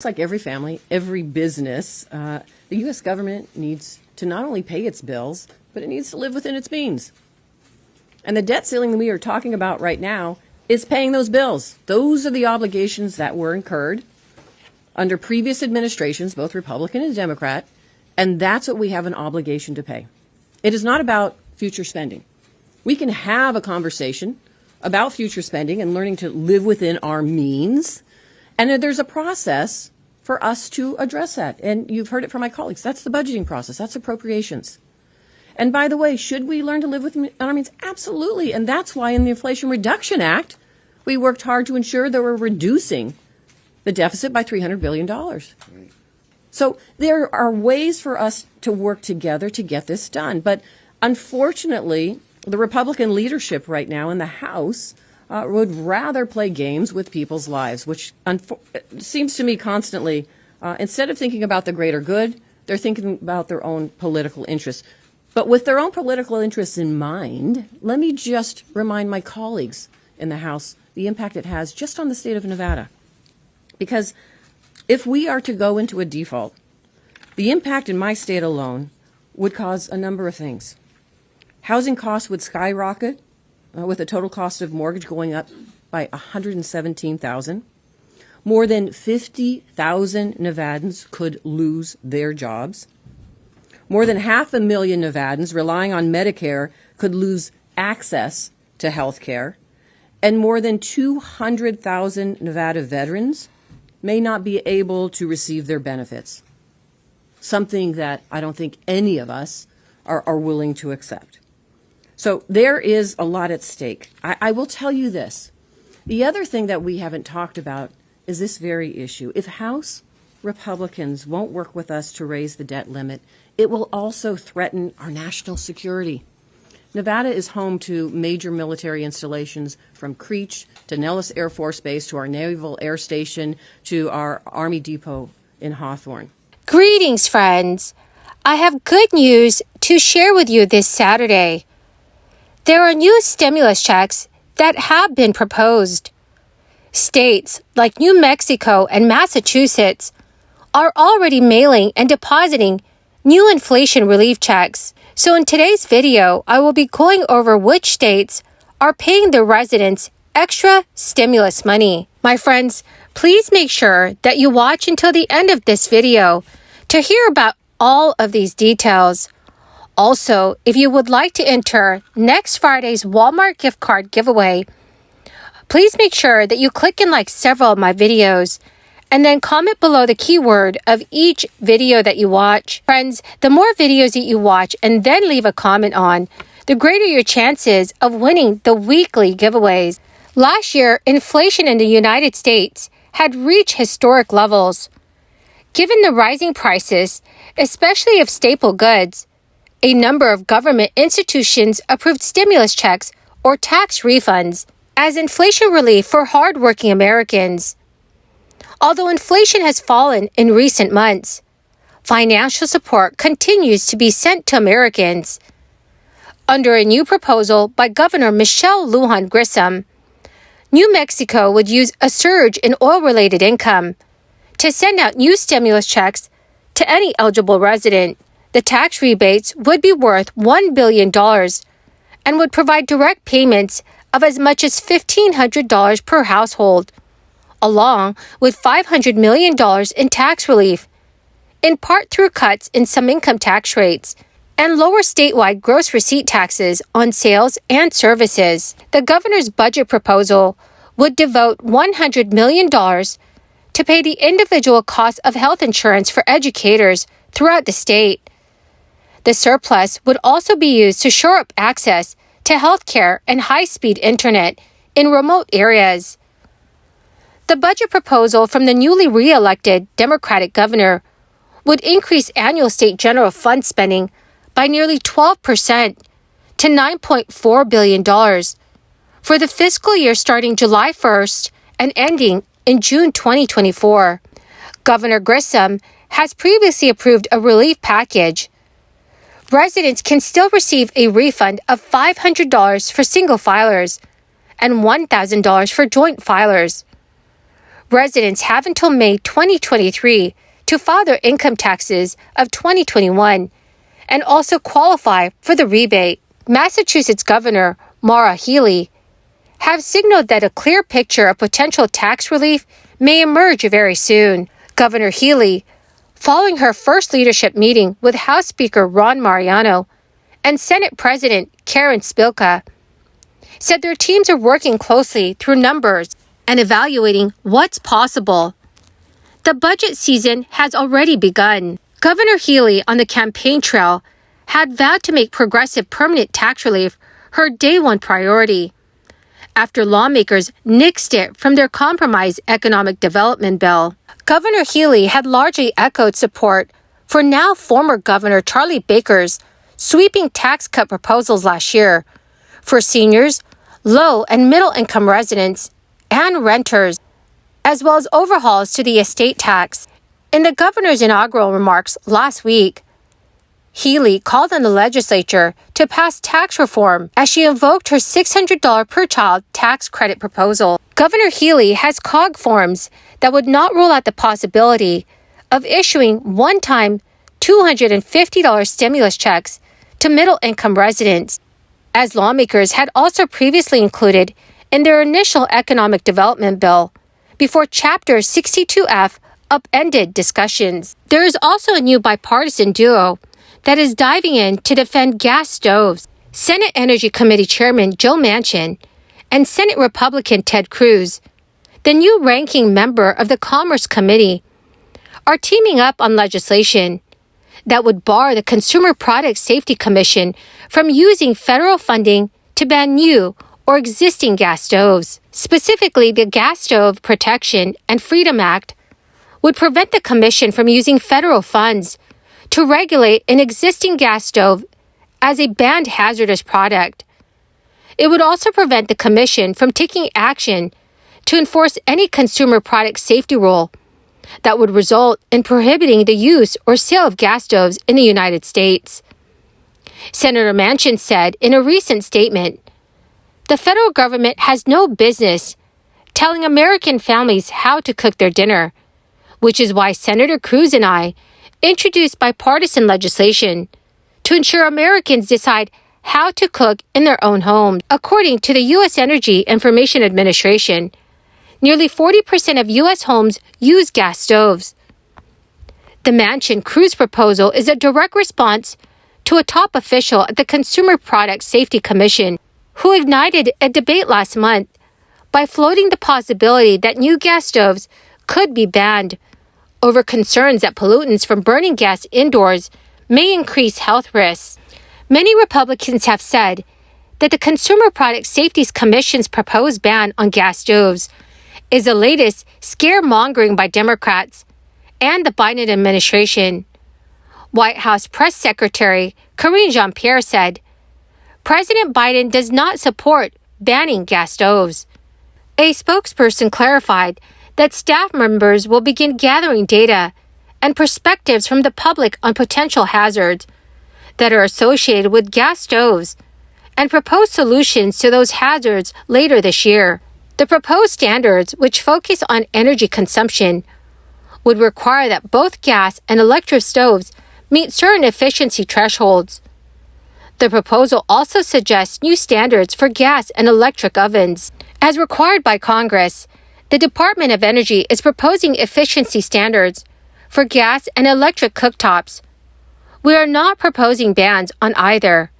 Like every family, every business, the U.S. government needs to not only pay its bills, but it needs to live within its means. And the debt ceiling that we are talking about right now is paying those bills. Those are the obligations that were incurred under previous administrations, both Republican and Democrat, and that's what we have an obligation to pay. It is not about future spending. We can have a conversation about future spending and learning to live within our means. And there's a process for us to address that. And you've heard it from my colleagues. That's the budgeting process. That's appropriations. And by the way, should we learn to live within our means? Absolutely. And that's why in the Inflation Reduction Act, we worked hard to ensure that we're reducing the deficit by $300 billion. Right. So there are ways for us to work together to get this done. But unfortunately, the Republican leadership right now in the House would rather play games with people's lives, which seems to me constantly, instead of thinking about the greater good, they're thinking about their own political interests. But with their own political interests in mind, let me just remind my colleagues in the House the impact it has just on the state of Nevada. Because if we are to go into a default, the impact in my state alone would cause a number of things. Housing costs would skyrocket, with a total cost of mortgage going up by $117,000. More than 50,000 Nevadans could lose their jobs. More than 500,000 Nevadans relying on Medicare could lose access to health care. And more than 200,000 Nevada veterans may not be able to receive their benefits. Something that I don't think any of us are willing to accept. So there is a lot at stake. I will tell you this. The other thing that we haven't talked about is this very issue. If House Republicans won't work with us to raise the debt limit, it will also threaten our national security. Nevada is home to major military installations from Creech to Nellis Air Force Base to our Naval Air Station to our Army Depot in Hawthorne. Greetings, friends. I have good news to share with you this Saturday. There are new stimulus checks that have been proposed. States like New Mexico and Massachusetts are already mailing and depositing new inflation relief checks. So in today's video, I will be going over which states are paying their residents extra stimulus money. My friends, please make sure that you watch until the end of this video to hear about all of these details. Also, if you would like to enter next Friday's Walmart gift card giveaway, please make sure that you click and like several of my videos and then comment below the keyword of each video that you watch. Friends, the more videos that you watch and then leave a comment on, the greater your chances of winning the weekly giveaways. Last year, inflation in the United States had reached historic levels. Given the rising prices, especially of staple goods, a number of government institutions approved stimulus checks or tax refunds as inflation relief for hardworking Americans. Although inflation has fallen in recent months, financial support continues to be sent to Americans. Under a new proposal by Governor Michelle Lujan Grisham, New Mexico would use a surge in oil-related income to send out new stimulus checks to any eligible resident. The tax rebates would be worth $1 billion and would provide direct payments of as much as $1,500 per household, along with $500 million in tax relief, in part through cuts in some income tax rates and lower statewide gross receipt taxes on sales and services. The governor's budget proposal would devote $100 million to pay the individual cost of health insurance for educators throughout the state. The surplus would also be used to shore up access to health care and high-speed internet in remote areas. The budget proposal from the newly re-elected Democratic governor would increase annual state general fund spending by nearly 12% to $9.4 billion for the fiscal year starting July 1st and ending in June 2024. Governor Grisham has previously approved a relief package. Residents can still receive a refund of $500 for single filers and $1,000 for joint filers. Residents have until May 2023 to file their income taxes of 2021 and also qualify for the rebate. Massachusetts Governor Maura Healey have signaled that a clear picture of potential tax relief may emerge very soon. Governor Healey, following her first leadership meeting with House Speaker Ron Mariano and Senate President Karen Spilka, said their teams are working closely through numbers and evaluating what's possible. The budget season has already begun. Governor Healey on the campaign trail had vowed to make progressive permanent tax relief her day one priority, after lawmakers nixed it from their compromise economic development bill. Governor Healey had largely echoed support for now former Governor Charlie Baker's sweeping tax cut proposals last year for seniors, low and middle income residents, and renters, as well as overhauls to the estate tax. In the governor's inaugural remarks last week, Healey called on the legislature to pass tax reform as she invoked her $600 per child tax credit proposal. Governor Healey has COG forms that would not rule out the possibility of issuing one-time $250 stimulus checks to middle-income residents, as lawmakers had also previously included in their initial economic development bill before Chapter 62F upended discussions. There is also a new bipartisan duo that is diving in to defend gas stoves. Senate Energy Committee Chairman Joe Manchin and Senate Republican Ted Cruz, the new ranking member of the Commerce Committee, are teaming up on legislation that would bar the Consumer Product Safety Commission from using federal funding to ban new or existing gas stoves. Specifically, the Gas Stove Protection and Freedom Act would prevent the commission from using federal funds to regulate an existing gas stove as a banned hazardous product. It would also prevent the commission from taking action to enforce any consumer product safety rule that would result in prohibiting the use or sale of gas stoves in the United States. Senator Manchin said in a recent statement, "The federal government has no business telling American families how to cook their dinner, which is why Senator Cruz and I introduced bipartisan legislation to ensure Americans decide how to cook in their own homes." According to the U.S. Energy Information Administration, nearly 40% of U.S. homes use gas stoves. The Manchin-Cruz proposal is a direct response to a top official at the Consumer Product Safety Commission who ignited a debate last month by floating the possibility that new gas stoves could be banned over concerns that pollutants from burning gas indoors may increase health risks. Many Republicans have said that the Consumer Product Safety Commission's proposed ban on gas stoves is the latest scaremongering by Democrats and the Biden administration. White House Press Secretary Karine Jean-Pierre said, "President Biden does not support banning gas stoves." A spokesperson clarified that staff members will begin gathering data and perspectives from the public on potential hazards that are associated with gas stoves and propose solutions to those hazards later this year. The proposed standards, which focus on energy consumption, would require that both gas and electric stoves meet certain efficiency thresholds. The proposal also suggests new standards for gas and electric ovens. As required by Congress, the Department of Energy is proposing efficiency standards for gas and electric cooktops. We are not proposing bans on either.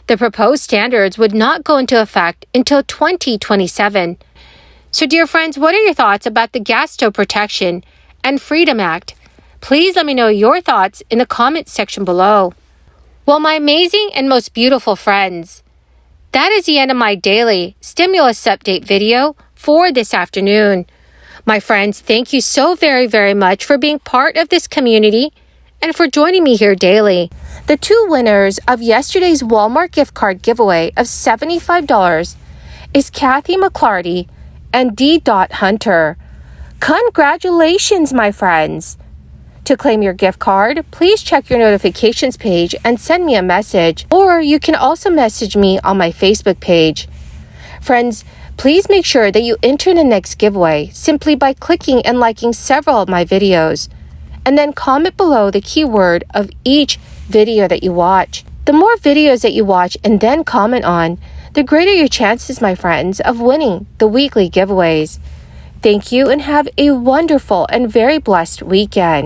The proposed standards would not go into effect until 2027. So, dear friends, what are your thoughts about the Gas Stove Protection and Freedom Act? Please let me know your thoughts in the comments section below. Well, my amazing and most beautiful friends, that is the end of my daily stimulus update video for this afternoon. My friends, thank you so very, very much for being part of this community and for joining me here daily. The two winners of yesterday's Walmart gift card giveaway of $75 is Kathy McClarty and D. Hunter. Congratulations, my friends! To claim your gift card, please check your notifications page and send me a message, or you can also message me on my Facebook page. Friends, Please make sure that you enter the next giveaway simply by clicking and liking several of my videos, and then comment below the keyword of each video that you watch. The more videos that you watch and then comment on, the greater your chances, my friends, of winning the weekly giveaways. Thank you and have a wonderful and very blessed weekend.